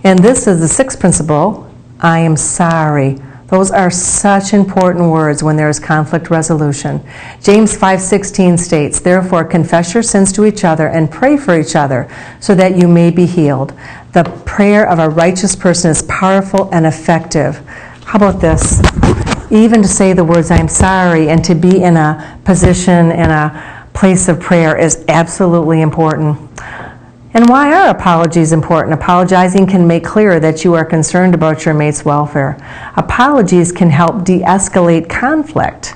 And this is the sixth principle, I am sorry. Those are such important words when there is conflict resolution. James 5:16 states, therefore confess your sins to each other and pray for each other so that you may be healed. The prayer of a righteous person is powerful and effective. How about this? Even to say the words, I'm sorry, and to be in a position, in a place of prayer is absolutely important. And why are apologies important? Apologizing can make clear that you are concerned about your mate's welfare. Apologies can help de-escalate conflict.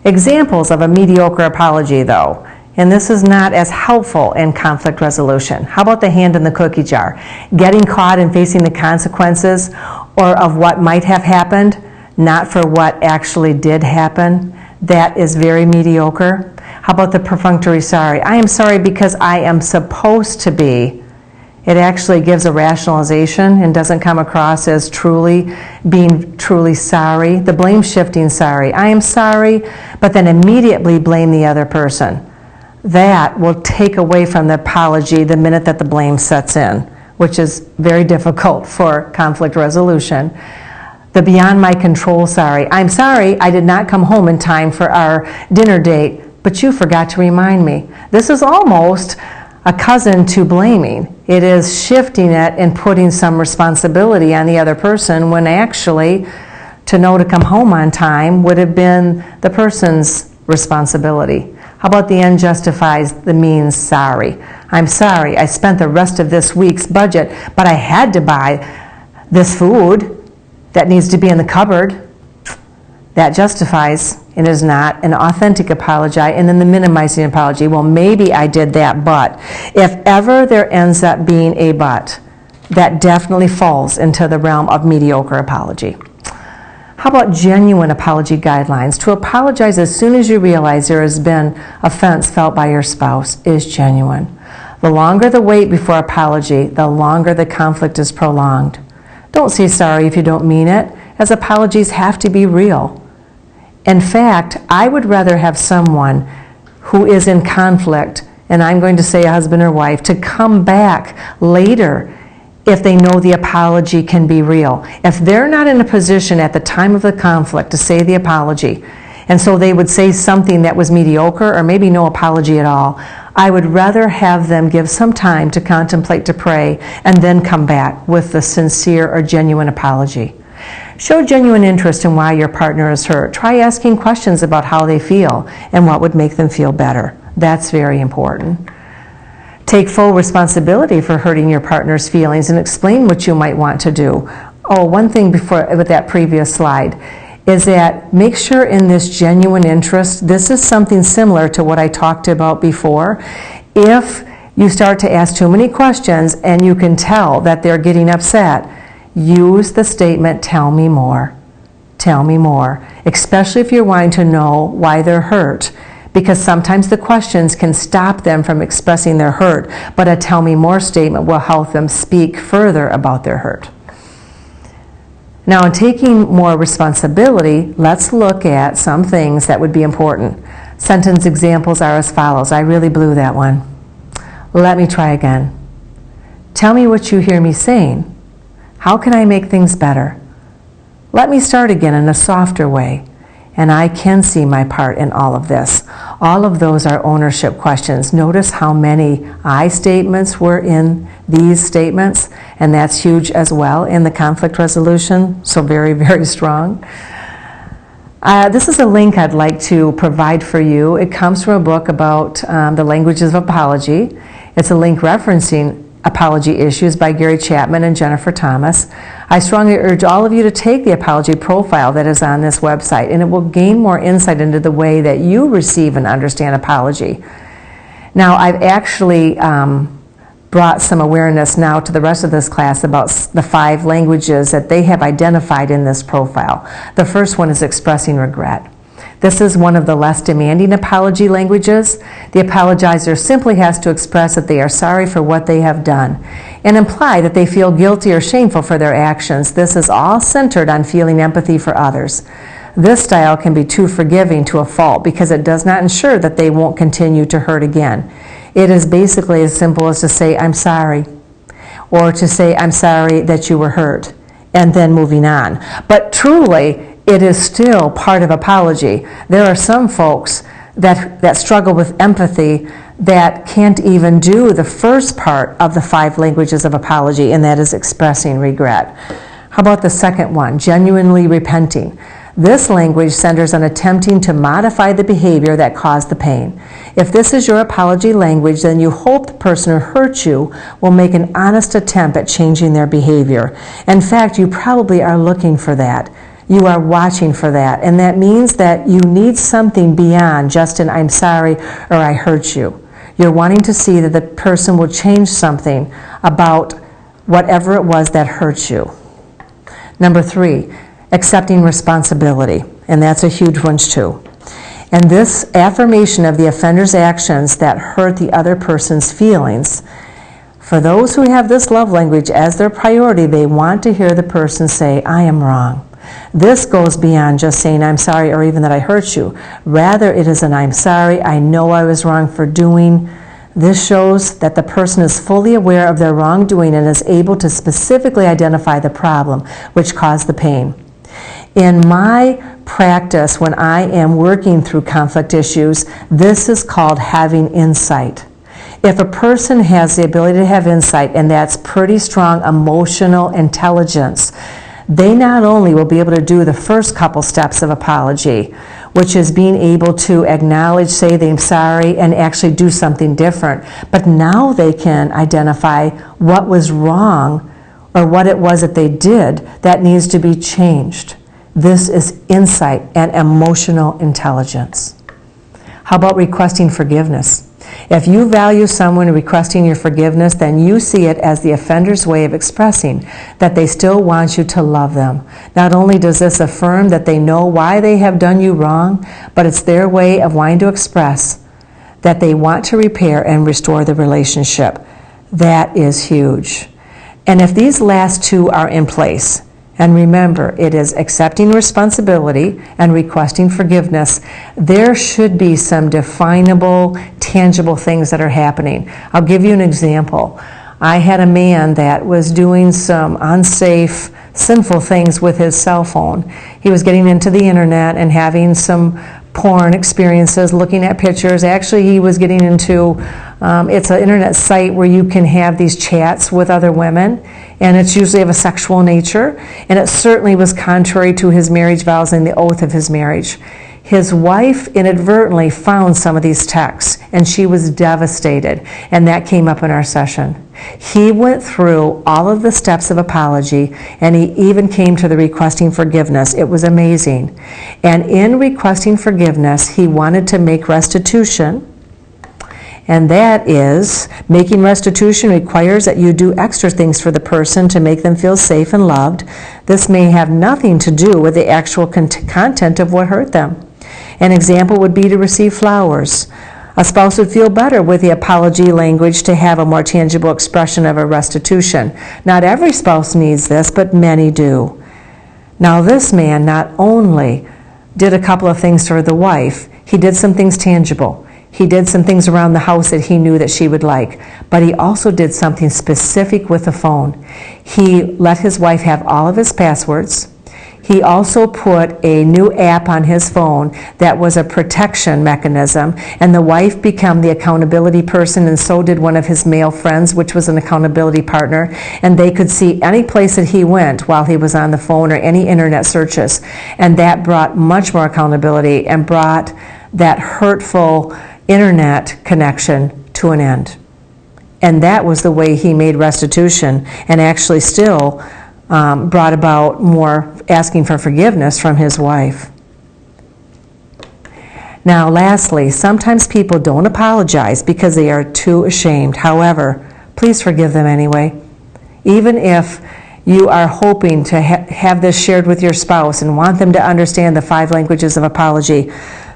Examples of a mediocre apology, though, and this is not as helpful in conflict resolution. How about the hand in the cookie jar? Getting caught and facing the consequences or of what might have happened, not for what actually did happen. That is very mediocre. How about the perfunctory sorry? I am sorry because I am supposed to be. It actually gives a rationalization and doesn't come across as being truly sorry. The blame shifting sorry. I am sorry, but then immediately blame the other person. That will take away from the apology the minute that the blame sets in, which is very difficult for conflict resolution. The beyond my control sorry. I'm sorry I did not come home in time for our dinner date, but you forgot to remind me. This is almost a cousin to blaming. It is shifting it and putting some responsibility on the other person when actually to know to come home on time would have been the person's responsibility. How about the end justifies the means sorry? I'm sorry I spent the rest of this week's budget, but I had to buy this food that needs to be in the cupboard. That justifies and is not an authentic apology. And then the minimizing apology, well, maybe I did that, but. If ever there ends up being a but, that definitely falls into the realm of mediocre apology. How about genuine apology guidelines? To apologize as soon as you realize there has been offense felt by your spouse is genuine. The longer the wait before apology, the longer the conflict is prolonged. Don't say sorry if you don't mean it, as apologies have to be real. In fact, I would rather have someone who is in conflict, and I'm going to say a husband or wife, to come back later if they know the apology can be real. If they're not in a position at the time of the conflict to say the apology, and so they would say something that was mediocre or maybe no apology at all, I would rather have them give some time to contemplate, to pray, and then come back with the sincere or genuine apology. Show genuine interest in why your partner is hurt. Try asking questions about how they feel and what would make them feel better. That's very important. Take full responsibility for hurting your partner's feelings and explain what you might want to do. Oh, one thing before with that previous slide is that make sure in this genuine interest, this is something similar to what I talked about before. If you start to ask too many questions and you can tell that they're getting upset, use the statement, tell me more. Tell me more, especially if you're wanting to know why they're hurt, because sometimes the questions can stop them from expressing their hurt, but a tell me more statement will help them speak further about their hurt. Now, in taking more responsibility, let's look at some things that would be important. Sentence examples are as follows. I really blew that one. Let me try again. Tell me what you hear me saying. How can I make things better? Let me start again in a softer way. And I can see my part in all of this. All of those are ownership questions. Notice how many I statements were in these statements, and that's huge as well in the conflict resolution, so very, very strong. This is a link I'd like to provide for you. It comes from a book about the languages of apology. It's a link referencing Apology Issues by Gary Chapman and Jennifer Thomas. I strongly urge all of you to take the apology profile that is on this website, and it will gain more insight into the way that you receive and understand apology. Now, I've actually brought some awareness now to the rest of this class about the 5 languages that they have identified in this profile. The first one is expressing regret. This is one of the less demanding apology languages. The apologizer simply has to express that they are sorry for what they have done and imply that they feel guilty or shameful for their actions. This is all centered on feeling empathy for others. This style can be too forgiving to a fault because it does not ensure that they won't continue to hurt again. It is basically as simple as to say, I'm sorry, or to say, I'm sorry that you were hurt, and then moving on. But truly, it is still part of apology. There are some folks that struggle with empathy that can't even do the first part of the 5 languages of apology, and that is expressing regret. How about the second one, genuinely repenting? This language centers on attempting to modify the behavior that caused the pain. If this is your apology language, then you hope the person who hurt you will make an honest attempt at changing their behavior. In fact, you probably are looking for that. You are watching for that, and that means that you need something beyond just an I'm sorry or I hurt you. You're wanting to see that the person will change something about whatever it was that hurt you. Number 3, accepting responsibility, and that's a huge one too. And this affirmation of the offender's actions that hurt the other person's feelings, for those who have this love language as their priority, they want to hear the person say, I am wrong. This goes beyond just saying I'm sorry or even that I hurt you. Rather, it is an I'm sorry, I know I was wrong for doing. This shows that the person is fully aware of their wrongdoing and is able to specifically identify the problem which caused the pain. In my practice, when I am working through conflict issues, this is called having insight. If a person has the ability to have insight, and that's pretty strong emotional intelligence, they not only will be able to do the first couple steps of apology, which is being able to acknowledge, say they're sorry, and actually do something different, but now they can identify what was wrong or what it was that they did that needs to be changed. This is insight and emotional intelligence. How about requesting forgiveness? If you value someone requesting your forgiveness, then you see it as the offender's way of expressing that they still want you to love them. Not only does this affirm that they know why they have done you wrong, but it's their way of wanting to express that they want to repair and restore the relationship. That is huge. And if these last 2 are in place, and remember, it is accepting responsibility and requesting forgiveness, there should be some definable, tangible things that are happening. I'll give you an example. I had a man that was doing some unsafe, sinful things with his cell phone. He was getting into the internet and having some porn experiences, looking at pictures. Actually, he was getting into, it's an internet site where you can have these chats with other women, and it's usually of a sexual nature, and it certainly was contrary to his marriage vows and the oath of his marriage. His wife inadvertently found some of these texts, and she was devastated, and that came up in our session. He went through all of the steps of apology, and he even came to the requesting forgiveness. It was amazing. And in requesting forgiveness, he wanted to make restitution, and that is, making restitution requires that you do extra things for the person to make them feel safe and loved. This may have nothing to do with the actual content of what hurt them. An example would be to receive flowers. A spouse would feel better with the apology language to have a more tangible expression of a restitution. Not every spouse needs this, but many do. Now this man not only did a couple of things for the wife, he did some things tangible. He did some things around the house that he knew that she would like, but he also did something specific with the phone. He let his wife have all of his passwords. He also put a new app on his phone that was a protection mechanism, and the wife became the accountability person, and so did one of his male friends, which was an accountability partner, and they could see any place that he went while he was on the phone or any internet searches, and that brought much more accountability and brought that hurtful internet connection to an end. And that was the way he made restitution, and actually still brought about more asking for forgiveness from his wife. Now lastly, sometimes people don't apologize because they are too ashamed. However, please forgive them anyway. Even if you are hoping to have this shared with your spouse and want them to understand the 5 languages of apology,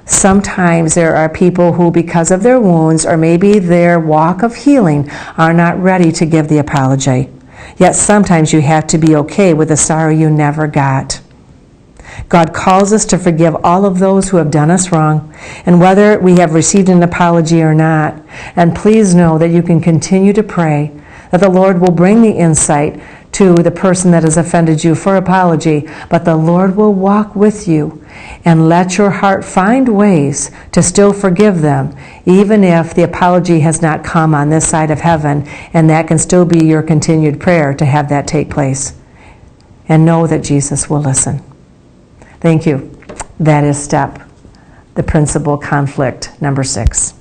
sometimes there are people who, because of their wounds or maybe their walk of healing, are not ready to give the apology. Yet sometimes you have to be okay with the sorry you never got. God calls us to forgive all of those who have done us wrong, and whether we have received an apology or not. And please know that you can continue to pray that the Lord will bring the insight to the person that has offended you for apology, but the Lord will walk with you and let your heart find ways to still forgive them, even if the apology has not come on this side of heaven, and that can still be your continued prayer to have that take place. And know that Jesus will listen. Thank you. That is the principal conflict number 6.